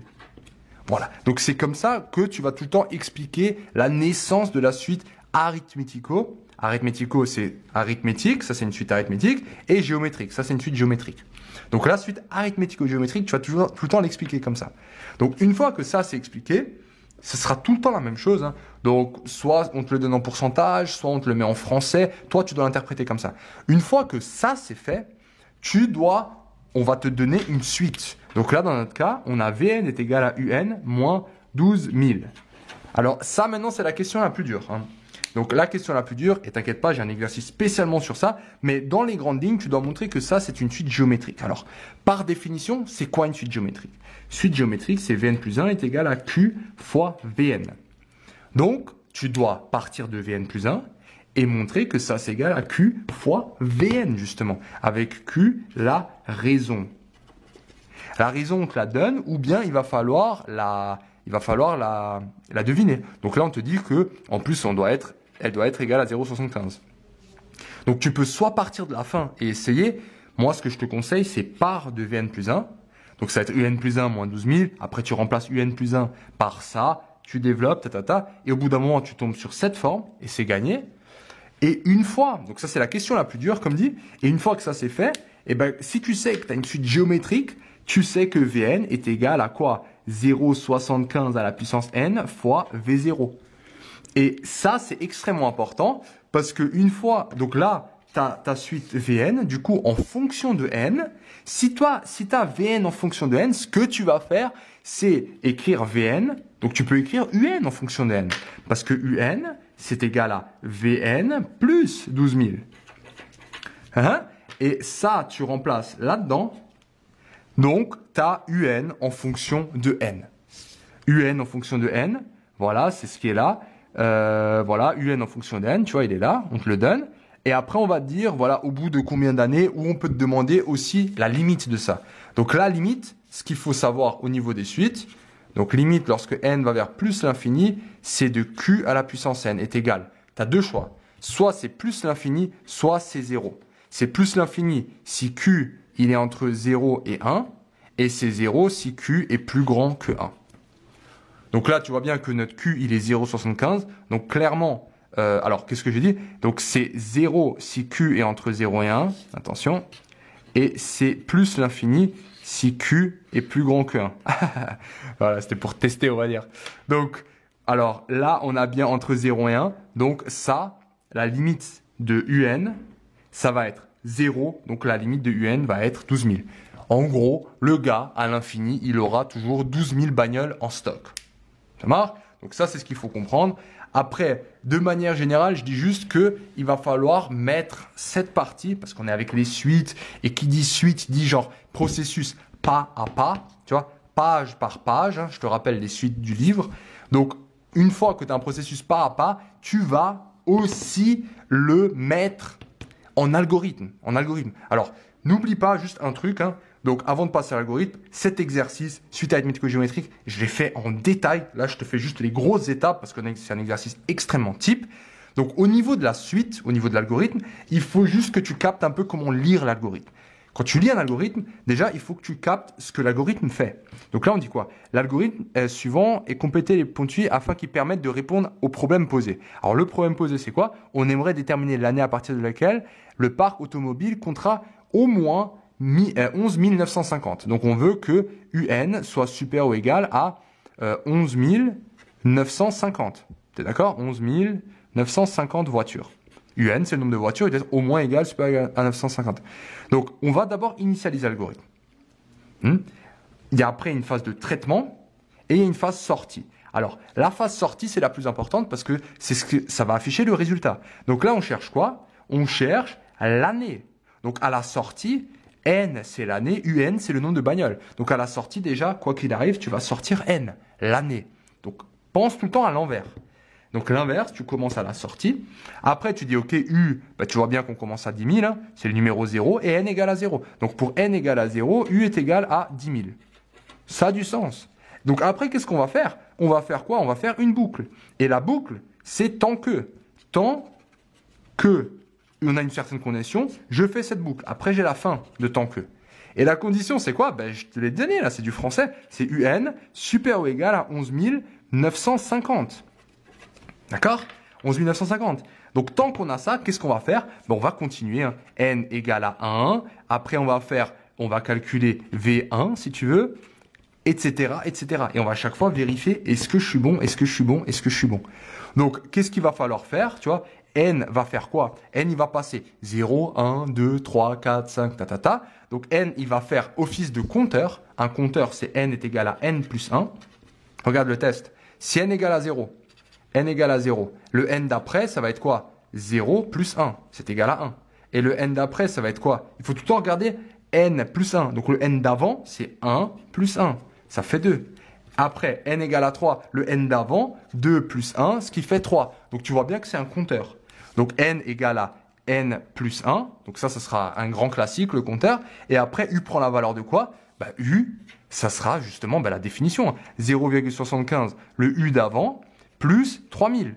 Voilà. Donc, c'est comme ça que tu vas tout le temps expliquer la naissance de la suite arithmético. Arithmético, c'est arithmétique, ça c'est une suite arithmétique, et géométrique, ça c'est une suite géométrique. Donc la suite arithmético-géométrique, tu vas toujours tout le temps l'expliquer comme ça. Donc une fois que ça c'est expliqué, ce sera tout le temps la même chose. Hein. Donc soit on te le donne en pourcentage, soit on te le met en français, toi tu dois l'interpréter comme ça. Une fois que ça c'est fait, on va te donner une suite. Donc là dans notre cas, on a Vn est égal à Un moins 12 000. Alors ça maintenant c'est la question la plus dure. Hein. Donc la question la plus dure, et t'inquiète pas, j'ai un exercice spécialement sur ça, mais dans les grandes lignes, tu dois montrer que ça, c'est une suite géométrique. Alors, par définition, c'est quoi une suite géométrique? Suite géométrique, c'est Vn plus 1 est égal à Q fois Vn. Donc, tu dois partir de Vn plus 1 et montrer que ça, c'est égal à Q fois Vn, justement, avec Q, la raison. La raison, on te la donne, ou bien il va falloir la deviner. Donc là, on te dit que, en plus, elle doit être égale à 0,75. Donc, tu peux soit partir de la fin et essayer. Moi, ce que je te conseille, c'est part de Vn plus 1. Donc, ça va être Un plus 1 moins 12 000. Après, tu remplaces Un plus 1 par ça. Tu développes, Et au bout d'un moment, tu tombes sur cette forme et c'est gagné. Et une fois, donc ça, c'est la question la plus dure, comme dit. Et une fois que ça c'est fait, si tu sais que tu as une suite géométrique, tu sais que Vn est égal à quoi? 0,75 à la puissance n fois V0. Et ça, c'est extrêmement important parce que une fois, donc là, tu as ta suite Vn, du coup, en fonction de n, si tu as Vn en fonction de n, ce que tu vas faire, c'est écrire Vn, donc tu peux écrire Un en fonction de n, parce que Un, c'est égal à Vn plus 12 000. Hein? Et ça, tu remplaces là-dedans, donc tu as Un en fonction de n. Un en fonction de n, voilà, c'est ce qui est là. Voilà, Un en fonction de n, tu vois, il est là, on te le donne. Et après, on va te dire, voilà, au bout de combien d'années, où on peut te demander aussi la limite de ça. Donc la limite, ce qu'il faut savoir au niveau des suites, donc limite lorsque n va vers plus l'infini, c'est de q à la puissance n est égal. Tu as deux choix. Soit c'est plus l'infini, soit c'est 0. C'est plus l'infini si q, il est entre 0 et 1, et c'est 0 si q est plus grand que 1. Donc là, tu vois bien que notre q, il est 0,75. Donc clairement, alors qu'est-ce que j'ai dit? Donc c'est 0 si q est entre 0 et 1. Attention. Et c'est plus l'infini si q est plus grand que 1. Voilà, c'était pour tester, on va dire. Donc, alors là, on a bien entre 0 et 1. Donc ça, la limite de un, ça va être 0. Donc la limite de un va être 12 000. En gros, le gars, à l'infini, il aura toujours 12 000 bagnoles en stock. Ça marche? Donc ça, c'est ce qu'il faut comprendre. Après, de manière générale, je dis juste qu'il va falloir mettre cette partie, parce qu'on est avec les suites, et qui dit suite, dit genre processus pas à pas, tu vois, page par page, hein, je te rappelle les suites du livre. Donc, une fois que tu as un processus pas à pas, tu vas aussi le mettre en algorithme. Alors, n'oublie pas juste un truc, hein. Donc, avant de passer à l'algorithme, cet exercice, suite à l'arithmétique géométrique, je l'ai fait en détail. Là, je te fais juste les grosses étapes parce que c'est un exercice extrêmement type. Donc, au niveau de la suite, au niveau de l'algorithme, il faut juste que tu captes un peu comment lire l'algorithme. Quand tu lis un algorithme, déjà, il faut que tu captes ce que l'algorithme fait. Donc là, on dit quoi? L'algorithme suivant est complété les ponctués afin qu'il permette de répondre aux problèmes posés. Alors, le problème posé, c'est quoi? On aimerait déterminer l'année à partir de laquelle le parc automobile comptera au moins 11 950. Donc, on veut que UN soit supérieur ou égal à 11 950. T'es d'accord? 11 950 voitures. UN, c'est le nombre de voitures, il doit être au moins égal, supérieur à 950. Donc, on va d'abord initialiser l'algorithme. Il y a après une phase de traitement et il y a une phase sortie. Alors, la phase sortie, c'est la plus importante parce que c'est ce que ça va afficher le résultat. Donc là, on cherche quoi? On cherche l'année. Donc, à la sortie, N, c'est l'année, UN, c'est le nombre de bagnoles. Donc, à la sortie, déjà, quoi qu'il arrive, tu vas sortir N, l'année. Donc, pense tout le temps à l'envers. Donc, l'inverse, tu commences à la sortie. Après, tu dis, OK, U, bah, tu vois bien qu'on commence à 10 000, hein, c'est le numéro 0, et N égale à 0. Donc, pour N égale à 0, U est égal à 10 000. Ça a du sens. Donc, après, qu'est-ce qu'on va faire? On va faire quoi? On va faire une boucle. Et la boucle, c'est tant que on a une certaine condition, je fais cette boucle. Après, j'ai la fin de tant que. Et la condition, c'est quoi? Ben, je te l'ai donné, là, c'est du français. C'est UN supérieur ou égal à 11 950. D'accord? 11 950. Donc, tant qu'on a ça, qu'est-ce qu'on va faire? Ben, on va continuer. Hein. N égale à 1. Après, on va calculer V1, si tu veux, etc., etc. Et on va à chaque fois vérifier, est-ce que je suis bon? Est-ce que je suis bon? Est-ce que je suis bon? Donc, qu'est-ce qu'il va falloir faire? Tu vois? N va faire quoi? N, il va passer 0, 1, 2, 3, 4, 5, ta. Donc, N, il va faire office de compteur. Un compteur, c'est N est égal à N plus 1. Regarde le test. Si N égale à 0, N égale à 0, le N d'après, ça va être quoi? 0 plus 1, c'est égal à 1. Et le N d'après, ça va être quoi? Il faut tout le temps regarder N plus 1. Donc, le N d'avant, c'est 1 plus 1. Ça fait 2. Après, N égale à 3, le N d'avant, 2 plus 1, ce qui fait 3. Donc, tu vois bien que c'est un compteur. Donc, N égale à N plus 1. Donc, ça sera un grand classique, le compteur. Et après, U prend la valeur de quoi? Bah, U, ça sera justement la définition. 0,75, le U d'avant, plus 3000.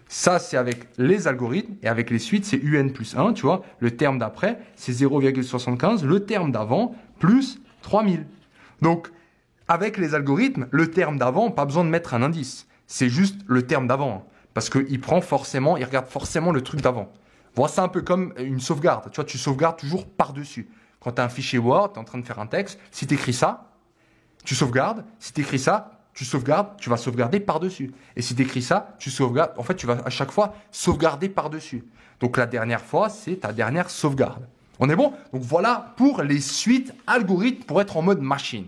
Ça, c'est avec les algorithmes. Et avec les suites, c'est UN plus 1, tu vois. Le terme d'après, c'est 0,75. Le terme d'avant, plus 3000. Donc, avec les algorithmes, le terme d'avant, pas besoin de mettre un indice. C'est juste le terme d'avant. Parce qu'il regarde forcément le truc d'avant. Voilà, c'est un peu comme une sauvegarde. Tu vois, tu sauvegardes toujours par-dessus. Quand tu as un fichier Word, tu es en train de faire un texte, si tu écris ça, tu sauvegardes. Si tu écris ça, tu sauvegardes, tu vas sauvegarder par-dessus. Et si tu écris ça, tu sauvegardes. En fait, tu vas à chaque fois sauvegarder par-dessus. Donc, la dernière fois, c'est ta dernière sauvegarde. On est bon? Donc, voilà pour les suites algorithmes pour être en mode machine.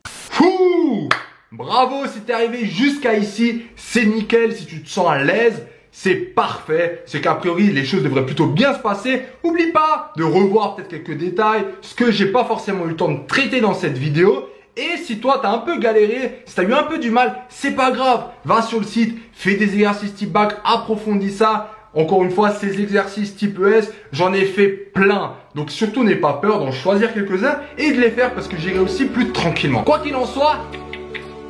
Fou! Bravo si t'es arrivé jusqu'à ici. C'est nickel si tu te sens à l'aise. C'est parfait. C'est qu'a priori, les choses devraient plutôt bien se passer. Oublie pas de revoir peut-être quelques détails, ce que j'ai pas forcément eu le temps de traiter dans cette vidéo. Et si toi, t'as un peu galéré, si t'as eu un peu du mal, c'est pas grave. Va sur le site, fais des exercices type bac, approfondis ça. Encore une fois, ces exercices type ES, j'en ai fait plein. Donc surtout, n'aie pas peur d'en choisir quelques-uns et de les faire parce que j'irai aussi plus tranquillement. Quoi qu'il en soit,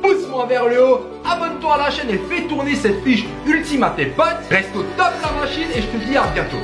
pousse-moi vers le haut, abonne-toi à la chaîne et fais tourner cette fiche ultime à tes potes. Reste au top de la machine et je te dis à bientôt.